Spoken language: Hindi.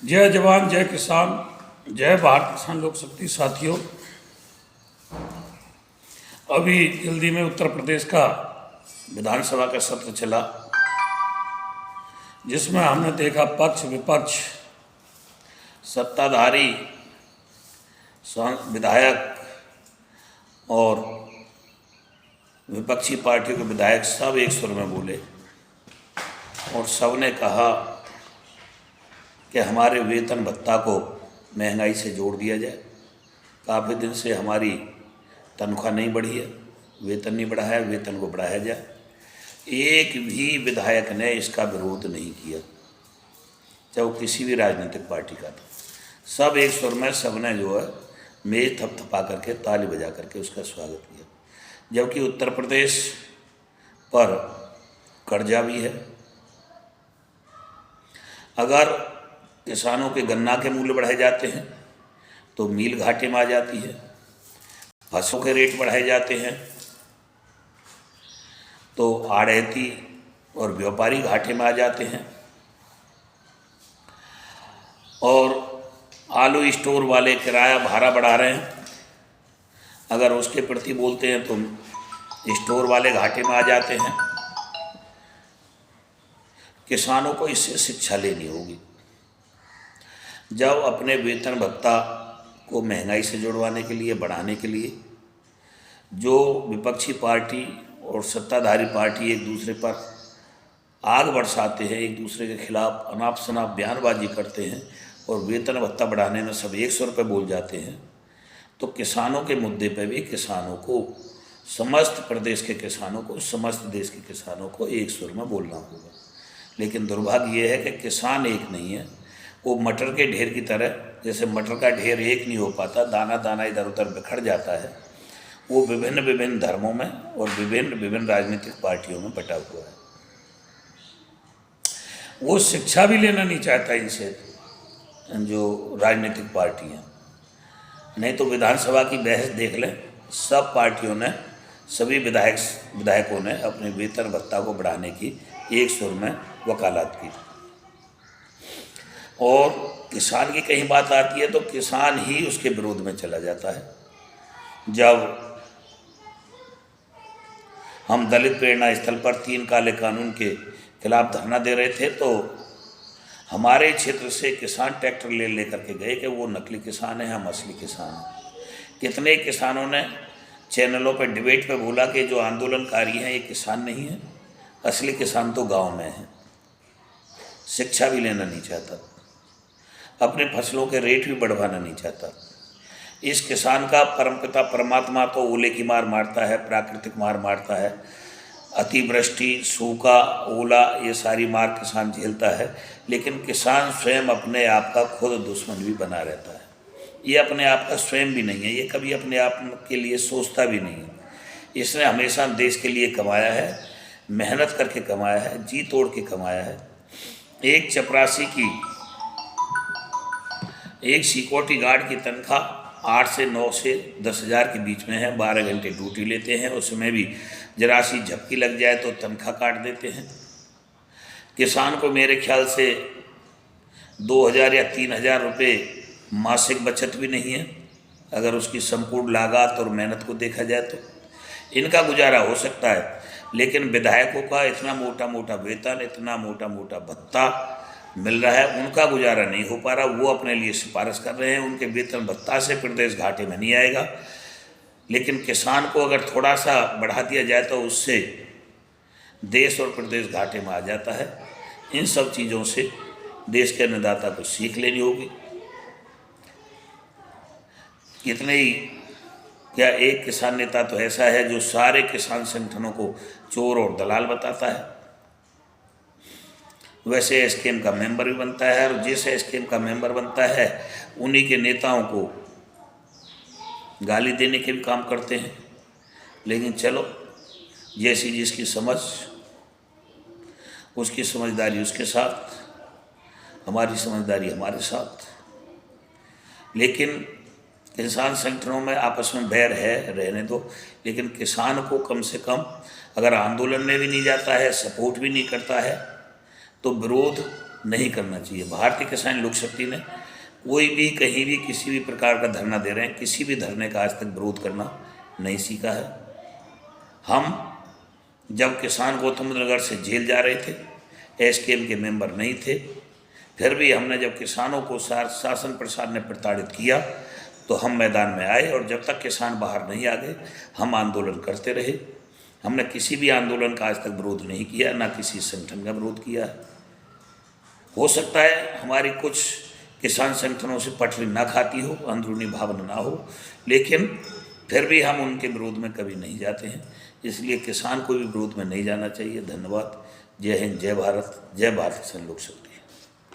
जय जवान जय किसान, जय भारत किसान लोक शक्ति। साथियों, अभी जल्दी में उत्तर प्रदेश का विधानसभा का सत्र चला, जिसमें हमने देखा पक्ष विपक्ष, सत्ताधारी विधायक और विपक्षी पार्टियों के विधायक सब एक सुर में बोले और सबने कहा कि हमारे वेतन भत्ता को महंगाई से जोड़ दिया जाए। काफ़ी दिन से हमारी तनख्वाह नहीं बढ़ी है, वेतन नहीं बढ़ा है, वेतन को बढ़ाया जाए। एक भी विधायक ने इसका विरोध नहीं किया, चाहे वो किसी भी राजनीतिक पार्टी का था। सब एक सुर में सबने जो है मेज थपथपा करके ताली बजा करके उसका स्वागत किया। जबकि उत्तर प्रदेश पर कर्जा भी है। अगर किसानों के गन्ना के मूल्य बढ़ाए जाते हैं तो मील घाटे में आ जाती है, फसलों के रेट बढ़ाए जाते हैं तो आढ़ती और व्यापारी घाटे में आ जाते हैं, और आलू स्टोर वाले किराया भाड़ा बढ़ा रहे हैं। अगर उसके प्रति बोलते हैं तो स्टोर वाले घाटे में आ जाते हैं। किसानों को इससे शिक्षा लेनी होगी। जब अपने वेतन भत्ता को महंगाई से जुड़वाने के लिए, बढ़ाने के लिए जो विपक्षी पार्टी और सत्ताधारी पार्टी एक दूसरे पर आग बरसाते हैं, एक दूसरे के खिलाफ अनाप शनाप बयानबाजी करते हैं और वेतन भत्ता बढ़ाने में सब 100 रुपये बोल जाते हैं, तो किसानों के मुद्दे पर भी किसानों को, समस्त प्रदेश के किसानों को, समस्त देश के किसानों को एक सुर में बोलना होगा। लेकिन दुर्भाग्य ये है कि किसान एक नहीं है। वो मटर के ढेर की तरह, जैसे मटर का ढेर एक नहीं हो पाता, दाना दाना इधर उधर बिखर जाता है, वो विभिन्न विभिन्न धर्मों में और विभिन्न विभिन्न राजनीतिक पार्टियों में बटा हुआ है। वो शिक्षा भी लेना नहीं चाहता इनसे, जो राजनीतिक पार्टी हैं। नहीं तो विधानसभा की बहस देख लें, सब पार्टियों ने, सभी विधायकों ने अपने वेतन भत्ता को बढ़ाने की एक सुर में वकालत की। और किसान की कहीं बात आती है तो किसान ही उसके विरोध में चला जाता है। जब हम दलित प्रेरणा स्थल पर 3 काले कानून के खिलाफ धरना दे रहे थे तो हमारे क्षेत्र से किसान ट्रैक्टर ले करके गए कि वो नकली किसान है, हम असली किसान हैं। कितने किसानों ने चैनलों पर डिबेट पे बोला कि जो आंदोलनकारी हैं ये किसान नहीं है, असली किसान तो गांव में है। शिक्षा भी लेना नहीं चाहता, अपने फसलों के रेट भी बढ़वाना नहीं चाहता। इस किसान का परमपिता परमात्मा तो ओले की मार मारता है, प्राकृतिक मार मारता है, अतिवृष्टि, सूखा, ओला, ये सारी मार किसान झेलता है। लेकिन किसान स्वयं अपने आप का खुद दुश्मन भी बना रहता है। ये अपने आप का स्वयं भी नहीं है, ये कभी अपने आप के लिए सोचता भी नहीं है। इसने हमेशा देश के लिए कमाया है, मेहनत करके कमाया है, जी तोड़ के कमाया है। एक चपरासी की, एक सिक्योरिटी गार्ड की तनख्वाह 8 से 9 से 10 हज़ार के बीच में है। 12 घंटे ड्यूटी लेते हैं, उसमें भी जरा सी झपकी लग जाए तो तनख्वाह काट देते हैं। किसान को मेरे ख्याल से 2000 या 3000 रुपये मासिक बचत भी नहीं है, अगर उसकी संपूर्ण लागत और मेहनत को देखा जाए तो। इनका गुजारा हो सकता है, लेकिन विधायकों का इतना मोटा मोटा वेतन, इतना मोटा मोटा भत्ता मिल रहा है, उनका गुजारा नहीं हो पा रहा। वो अपने लिए सिफारिश कर रहे हैं, उनके वेतन भत्ता से प्रदेश घाटे में नहीं आएगा। लेकिन किसान को अगर थोड़ा सा बढ़ा दिया जाए तो उससे देश और प्रदेश घाटे में आ जाता है। इन सब चीज़ों से देश के अन्नदाता को सीख लेनी होगी। कितने ही, क्या एक किसान नेता तो ऐसा है जो सारे किसान संगठनों को चोर और दलाल बताता है। वैसे एसकेएम का मेंबर भी बनता है, और जिस एसकेएम का मेंबर बनता है उन्हीं के नेताओं को गाली देने के भी काम करते हैं। लेकिन चलो, जैसी जिसकी समझ, उसकी समझदारी उसके साथ, हमारी समझदारी हमारे साथ। लेकिन किसान संगठनों में आपस में बैर है, रहने दो। लेकिन किसान को कम से कम अगर आंदोलन में भी नहीं जाता है, सपोर्ट भी नहीं करता है, तो विरोध नहीं करना चाहिए। भारतीय किसान लोक शक्ति ने कोई भी कहीं भी किसी भी प्रकार का धरना दे रहे हैं, किसी भी धरने का आज तक विरोध करना नहीं सीखा है। हम जब किसान गौतम नगर से जेल जा रहे थे, एसकेएम के मेंबर नहीं थे, फिर भी हमने जब किसानों को शासन प्रशासन ने प्रताड़ित किया तो हम मैदान में आए, और जब तक किसान बाहर नहीं आ गए हम आंदोलन करते रहे। हमने किसी भी आंदोलन का आज तक विरोध नहीं किया, ना किसी संगठन का विरोध किया है। हो सकता है हमारी कुछ किसान संगठनों से पटरी ना खाती हो, अंदरूनी भावना ना हो, लेकिन फिर भी हम उनके विरोध में कभी नहीं जाते हैं। इसलिए किसान को भी विरोध में नहीं जाना चाहिए। धन्यवाद। जय हिंद, जय भारत, जय भारत किसान लोक शक्ति।